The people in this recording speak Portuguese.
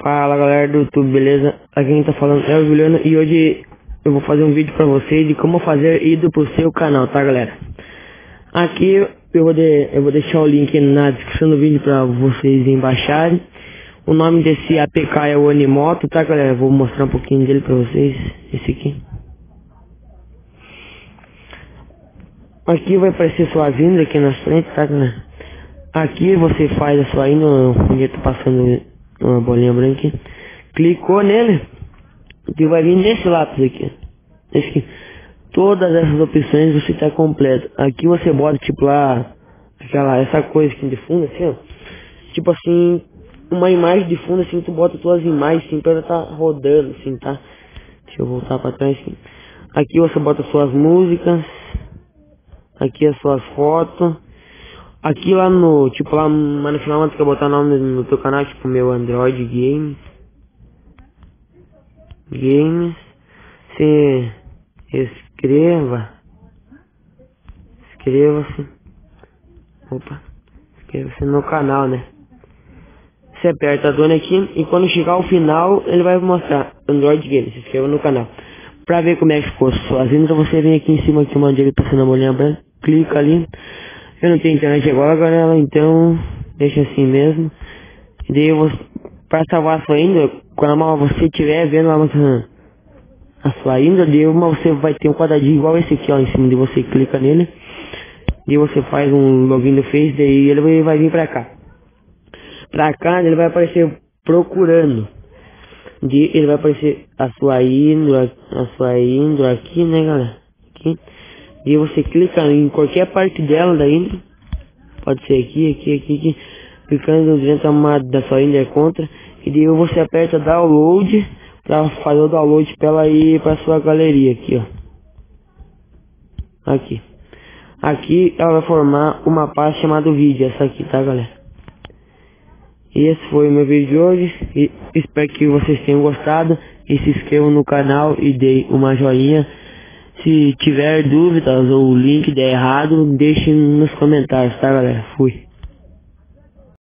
Fala galera do YouTube, beleza? Aqui quem tá falando é o Juliano e hoje eu vou fazer um vídeo pra vocês de como fazer ídolo pro seu canal, tá galera? Aqui eu vou deixar o link na descrição do vídeo pra vocês baixarem. O nome desse APK é o Animoto, tá galera? Eu vou mostrar um pouquinho dele pra vocês, esse aqui. Aqui vai aparecer suas índoles aqui na frente, tá galera? Aqui você faz a sua índole, onde eu tô passando uma bolinha branca, clicou nele e vai vir nesse lápis aqui. Esse aqui. Todas essas opções você tá completo. Aqui você bota tipo lá essa coisa aqui de fundo assim, ó. Tipo assim, uma imagem de fundo assim, tu bota tuas imagens assim pra ela tá rodando assim, tá? Deixa eu voltar pra trás aqui. Aqui você bota suas músicas. Aqui as suas fotos. Aqui lá no, tipo lá, mas no final tu quer botar o nome no teu canal, tipo meu Android Games. Você inscreva-se no canal, né? Você aperta a dona aqui e quando chegar ao final ele vai mostrar Android Games, se inscreva no canal. Pra ver como é que ficou sozinho, você vem aqui em cima aqui onde ele passando a bolinha branca, clica ali. Eu não tenho internet agora, galera, então deixa assim mesmo. E daí eu vou, pra salvar a sua índole, quando você estiver vendo a sua índole, você vai ter um quadradinho igual esse aqui, ó, em cima, de você clica nele. E você faz um login no Face, daí ele vai vir pra cá. Pra cá ele vai aparecer procurando. Ele vai aparecer a sua índole aqui, né galera? Aqui. E você clica em qualquer parte dela da índole. Pode ser aqui. Clicando dentro da sua índole contra. E daí você aperta download para fazer o download pra ela ir pra sua galeria aqui, ó. Aqui ela vai formar uma pasta chamada vídeo, essa aqui, tá galera? E esse foi o meu vídeo de hoje. E espero que vocês tenham gostado. E se inscrevam no canal e deem uma joinha. Se tiver dúvidas ou o link der errado, deixem nos comentários, tá galera? Fui.